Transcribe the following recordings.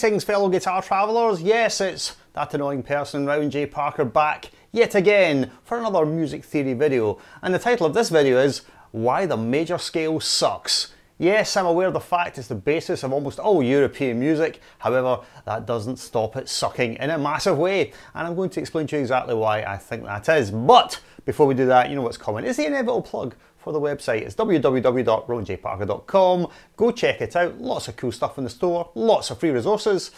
Greetings fellow guitar travellers, yes it's that annoying person Round J Parker back yet again for another music theory video, and the title of this video is Why the Major Scale Sucks. Yes, I'm aware the fact it's the basis of almost all European music, however that doesn't stop it sucking in a massive way, and I'm going to explain to you exactly why I think that is. But before we do that, you know what's coming. It's the inevitable plug for the website. It's www.rowanjparker.com. Go check it out. Lots of cool stuff in the store, lots of free resources.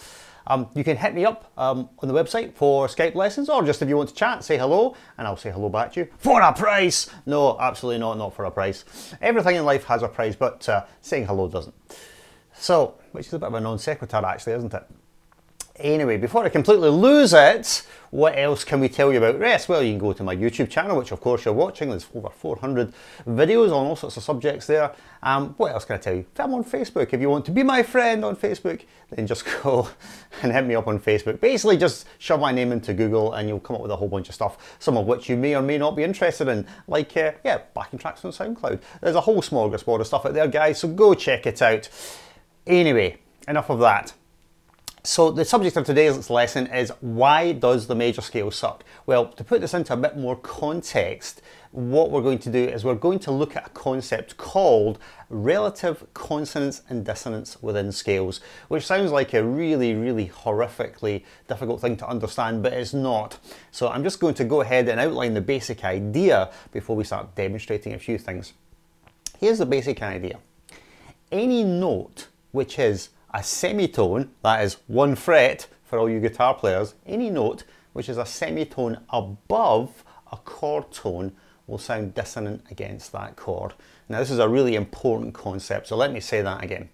You can hit me up on the website for Skype lessons, or just if you want to chat, say hello, and I'll say hello back to you for a price. No, absolutely not for a price. Everything in life has a price, but saying hello doesn't. So, which is a bit of a non sequitur actually, isn't it? Anyway, before I completely lose it, what else can we tell you about rest? Well, you can go to my YouTube channel, which of course you're watching. There's over 400 videos on all sorts of subjects there. What else can I tell you? I'm on Facebook. If you want to be my friend on Facebook, then just go and hit me up on Facebook. Basically, just shove my name into Google and you'll come up with a whole bunch of stuff, some of which you may or may not be interested in, like, yeah, backing tracks on SoundCloud. There's a whole smorgasbord of stuff out there, guys, so go check it out. Anyway, enough of that. So the subject of today's lesson is, why does the major scale suck? Well, to put this into a bit more context, what we're going to do is we're going to look at a concept called relative consonance and dissonance within scales, which sounds like a really horrifically difficult thing to understand, but it's not. So I'm just going to go ahead and outline the basic idea before we start demonstrating a few things. Here's the basic idea. Any note which is a semitone, that is one fret for all you guitar players, any note which is a semitone above a chord tone will sound dissonant against that chord. Now this is a really important concept, so let me say that again.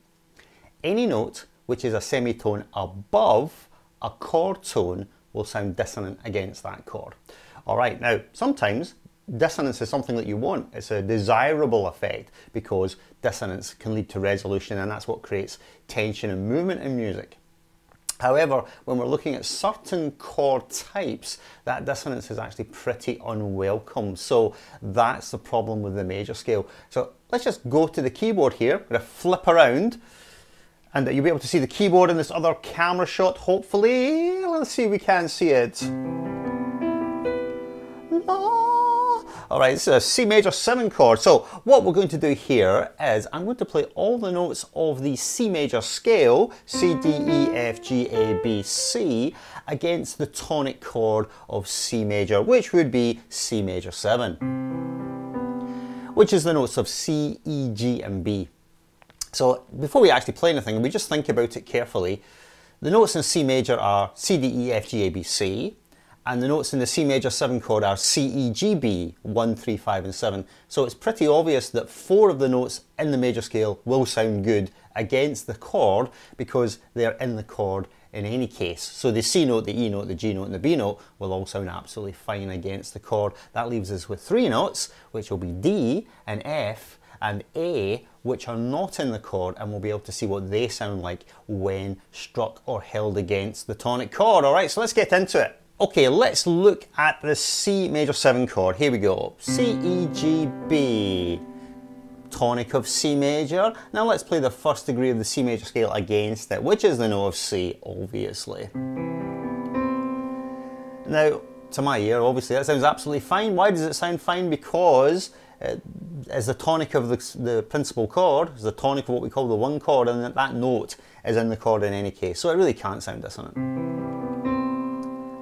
Any note which is a semitone above a chord tone will sound dissonant against that chord. Alright, now sometimes dissonance is something that you want. It's a desirable effect because dissonance can lead to resolution, and that's what creates tension and movement in music. However, when we're looking at certain chord types, that dissonance is actually pretty unwelcome. So that's the problem with the major scale. So let's just go to the keyboard here. I'm going to flip around and you'll be able to see the keyboard in this other camera shot, hopefully. Let's see if we can see it. Alright, this is a C major 7 chord. So what we're going to do here is I'm going to play all the notes of the C major scale, C, D, E, F, G, A, B, C, against the tonic chord of C major, which would be C major 7, which is the notes of C, E, G, and B. So before we actually play anything, we just think about it carefully. The notes in C major are C, D, E, F, G, A, B, C. And the notes in the C major 7 chord are C, E, G, B, 1, 3, 5 and 7. So it's pretty obvious that 4 of the notes in the major scale will sound good against the chord because they're in the chord in any case. So the C note, the E note, the G note and the B note will all sound absolutely fine against the chord. That leaves us with 3 notes, which will be D and F and A, which are not in the chord, and we'll be able to see what they sound like when struck or held against the tonic chord. Alright, so let's get into it. Okay, let's look at the C major 7 chord. Here we go. C, E, G, B. Tonic of C major. Now let's play the first degree of the C major scale against it, which is the note of C, obviously. Now, to my ear, obviously, that sounds absolutely fine. Why does it sound fine? Because as the tonic of the principal chord, is the tonic of what we call the 1 chord, and that note is in the chord in any case. So it really can't sound dissonant.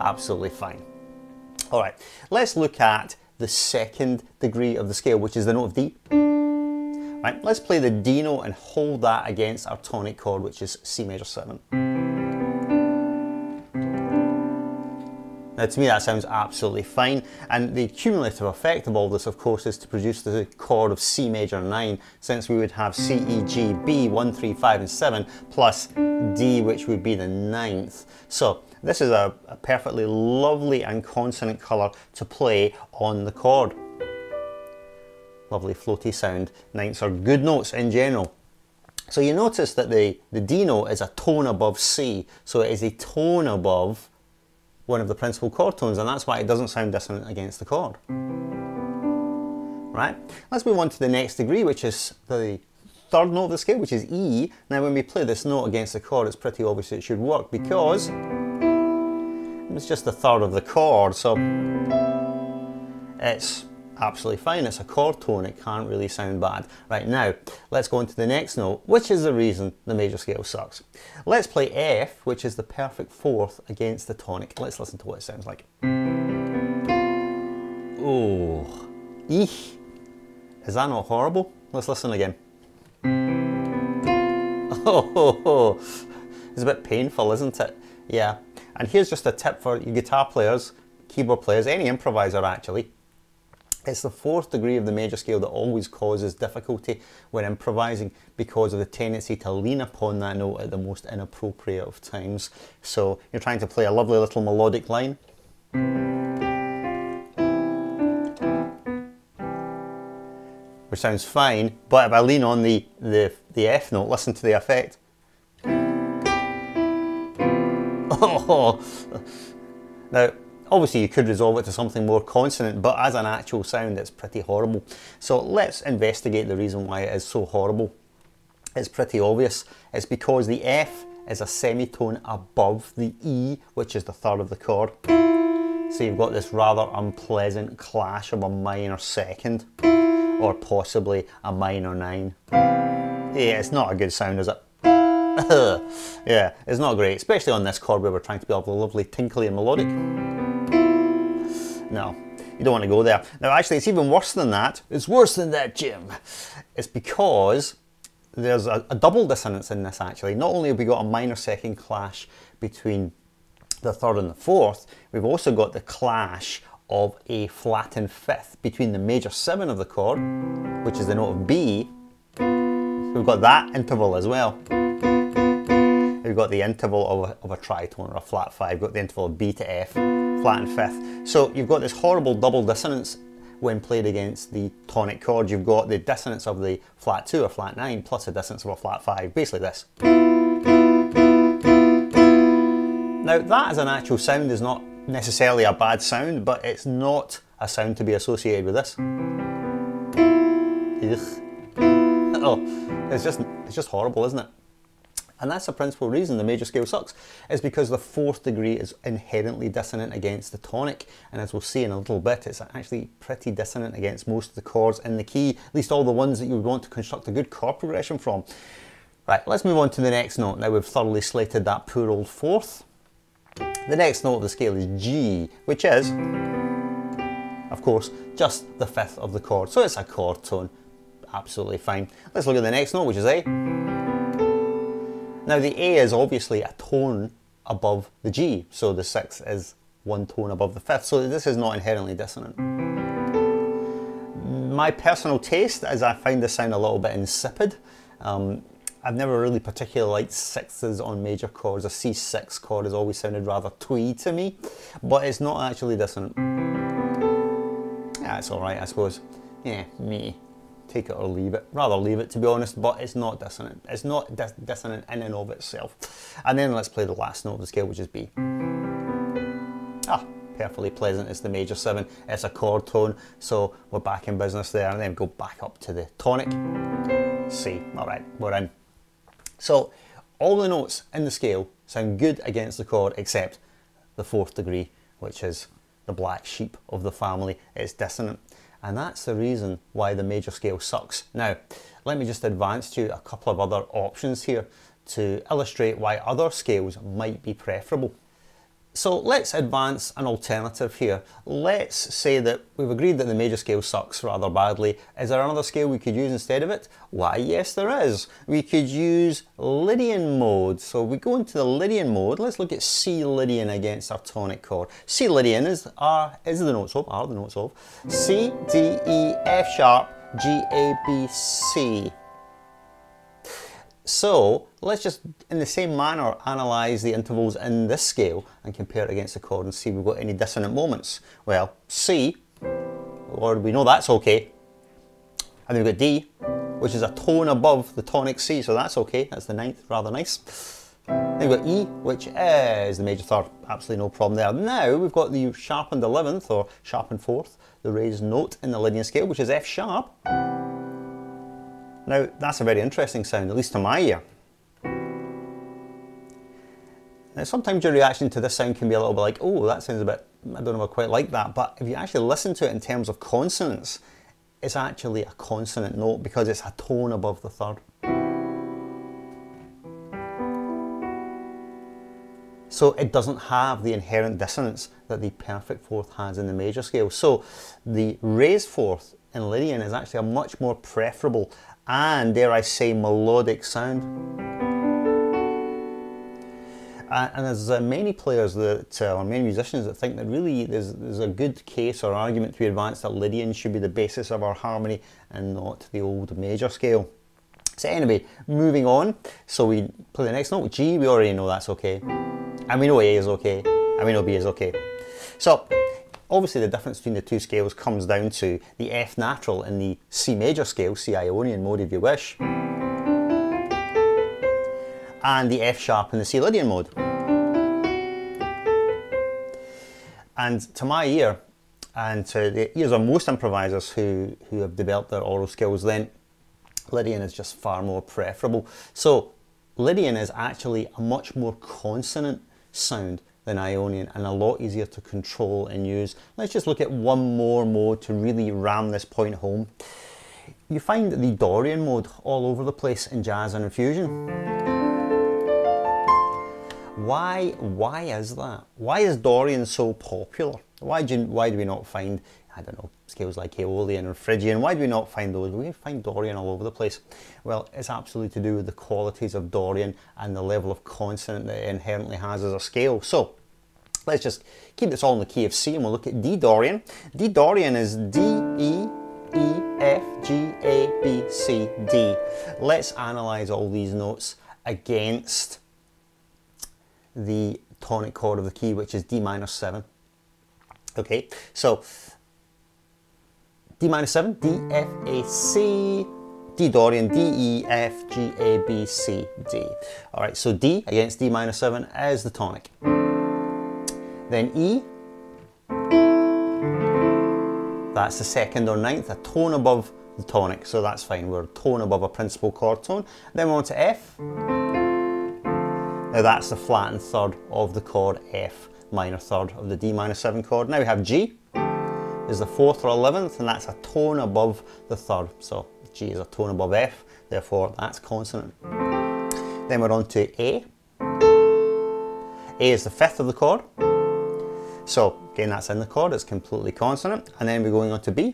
Absolutely fine. Alright, let's look at the second degree of the scale, which is the note of D. Right, let's play the D note and hold that against our tonic chord, which is C major 7. Now to me that sounds absolutely fine, and the cumulative effect of all this of course is to produce the chord of C major 9, since we would have C, E, G, B, 1, 3, 5 and 7 plus D, which would be the 9th. So this is a perfectly lovely and consonant colour to play on the chord. Lovely floaty sound. 9ths are good notes in general. So you notice that the D note is a tone above C, so it is a tone above one of the principal chord tones, and that's why it doesn't sound dissonant against the chord. Right? Let's move on to the next degree, which is the third note of the scale, which is E. Now when we play this note against the chord, it's pretty obvious it should work because it's just a third of the chord, so it's absolutely fine. It's a chord tone, it can't really sound bad. Right, now let's go on to the next note, which is the reason the major scale sucks. Let's play F, which is the perfect fourth against the tonic. Let's listen to what it sounds like. Oh, eek. Is that not horrible? Let's listen again. Oh, it's a bit painful, isn't it? Yeah. And here's just a tip for you guitar players, keyboard players, any improviser actually. It's the fourth degree of the major scale that always causes difficulty when improvising because of the tendency to lean upon that note at the most inappropriate of times. So you're trying to play a lovely little melodic line. Which sounds fine, but if I lean on the F note, listen to the effect. Oh. Now, obviously you could resolve it to something more consonant, but as an actual sound it's pretty horrible. So let's investigate the reason why it is so horrible. It's pretty obvious. It's because the F is a semitone above the E, which is the third of the chord. So you've got this rather unpleasant clash of a minor second, or possibly a minor 9. Yeah, it's not a good sound, is it? Yeah, it's not great, especially on this chord where we're trying to be lovely, tinkly and melodic. No, you don't want to go there. Now actually it's even worse than that. It's worse than that, Jim. It's because there's a double dissonance in this actually. Not only have we got a minor second clash between the third and the fourth, we've also got the clash of a flattened fifth between the major 7 of the chord, which is the note of B. We've got that interval as well. We've got the interval of a tritone or a flat 5, we've got the interval of B to F, flattened fifth. So you've got this horrible double dissonance when played against the tonic chord. You've got the dissonance of the flat 2 or flat 9 plus the dissonance of a flat 5, basically this. Now that as an actual sound is not necessarily a bad sound, but it's not a sound to be associated with this. Ugh. Oh, it's just horrible, isn't it? And that's the principal reason the major scale sucks, is because the fourth degree is inherently dissonant against the tonic, and as we'll see in a little bit, it's actually pretty dissonant against most of the chords in the key, at least all the ones that you would want to construct a good chord progression from. Right, let's move on to the next note. Now we've thoroughly slated that poor old fourth. The next note of the scale is G, which is, of course, just the fifth of the chord, so it's a chord tone. Absolutely fine. Let's look at the next note, which is A. Now the A is obviously a tone above the G, so the sixth is one tone above the fifth, so this is not inherently dissonant. My personal taste is I find this sound a little bit insipid. I've never really particularly liked sixths on major chords. A C6 chord has always sounded rather twee to me, but it's not actually dissonant. Yeah, it's alright I suppose. Yeah, me. Take it or leave it. Rather leave it to be honest, but it's not dissonant. It's not dissonant in and of itself. And then let's play the last note of the scale, which is B. Ah, perfectly pleasant. It's the major 7. It's a chord tone, so we're back in business there. And then go back up to the tonic. C. Alright, we're in. So all the notes in the scale sound good against the chord except the fourth degree, which is the black sheep of the family. It's dissonant. And that's the reason why the major scale sucks. Now, let me just advance to a couple of other options here to illustrate why other scales might be preferable. So let's advance an alternative here. Let's say that we've agreed that the major scale sucks rather badly. Is there another scale we could use instead of it? Why, yes there is. We could use Lydian Mode. So we go into the Lydian Mode. Let's look at C Lydian against our tonic chord. C Lydian are the notes of C, D, E, F sharp, G, A, B, C. So let's just, in the same manner, analyse the intervals in this scale and compare it against the chord and see if we've got any dissonant moments. Well, C, or we know that's okay. And then we've got D, which is a tone above the tonic C, so that's okay. That's the ninth, rather nice. Then we've got E, which is the major third, absolutely no problem there. Now we've got the sharpened 11th, or sharpened 4th, the raised note in the Lydian scale, which is F sharp. Now, that's a very interesting sound, at least to my ear. Now, sometimes your reaction to this sound can be a little bit like, oh, that sounds a bit, I don't know if I quite like that, but if you actually listen to it in terms of consonants, it's actually a consonant note because it's a tone above the third. So it doesn't have the inherent dissonance that the perfect fourth has in the major scale. So the raised fourth in Lydian is actually a much more preferable and, dare I say, melodic sound. And there's many players that, or many musicians that think that really there's a good case or argument to be advanced that Lydian should be the basis of our harmony and not the old major scale. So anyway, moving on. So we play the next note, G, we already know that's okay. And we know A is okay, and we know B is okay. So obviously the difference between the two scales comes down to the F natural in the C major scale, C Ionian mode if you wish, and the F sharp in the C Lydian mode. And to my ear, and to the ears of most improvisers who have developed their oral skills, then Lydian is just far more preferable. So Lydian is actually a much more consonant sound than Ionian and a lot easier to control and use. Let's just look at one more mode to really ram this point home. You find the Dorian mode all over the place in jazz and in fusion. Why is that? Why is Dorian so popular? Why do we not find, I don't know, scales like Aeolian or Phrygian? Why do we not find those? We find Dorian all over the place. Well, it's absolutely to do with the qualities of Dorian and the level of consonant that it inherently has as a scale. So let's just keep this all in the key of C and we'll look at D Dorian. D Dorian is D, E, E, F, G, A, B, C, D. Let's analyze all these notes against the tonic chord of the key, which is D minor 7. Okay, so D minor 7, D, F, A, C, D Dorian, D, E, F, G, A, B, C, D. All right, so D against D minor 7 is the tonic. Then E, that's the second or ninth, a tone above the tonic, so that's fine. We're a tone above a principal chord tone. Then we're on to F. Now that's the flattened third of the chord F, minor third of the D minor 7 chord. Now we have G, is the 4th or 11th, and that's a tone above the third. So G is a tone above F, therefore that's consonant. Then we're on to A. A is the 5th of the chord. So again, that's in the chord, it's completely consonant. And then we're going on to B.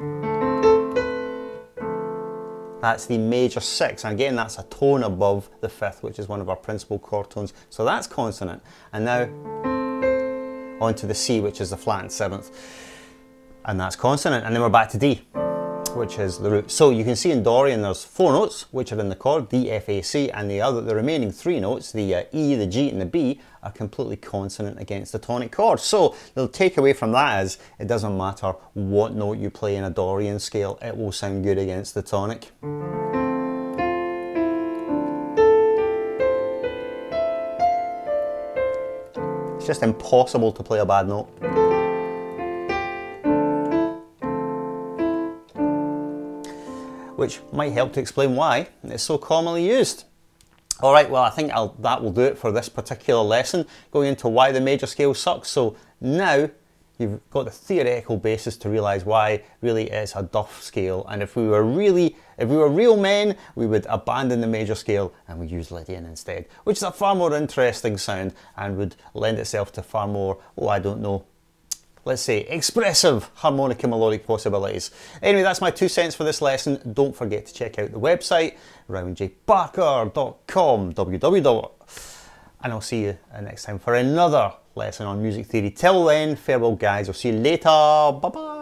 That's the major 6, and again that's a tone above the 5th, which is one of our principal chord tones, so that's consonant. And now on to the C, which is the flattened 7th, and that's consonant. And then we're back to D, which is the root. So you can see in Dorian there's 4 notes which are in the chord, D, F, A, C, and the remaining 3 notes, the E, the G and the B, are completely consonant against the tonic chord. So the takeaway from that is it doesn't matter what note you play in a Dorian scale, it will sound good against the tonic. It's just impossible to play a bad note. Which might help to explain why it's so commonly used. Alright, well I think that will do it for this particular lesson, going into why the major scale sucks. So now you've got the theoretical basis to realise why really it's a duff scale, and if we were real men, we would abandon the major scale and we'd use Lydian instead, which is a far more interesting sound and would lend itself to far more, oh I don't know, let's say, expressive harmonica melodic possibilities. Anyway, that's my 2 cents for this lesson. Don't forget to check out the website, roundjparker.com, www. And I'll see you next time for another lesson on music theory. Till then, farewell guys, I'll see you later, bye bye.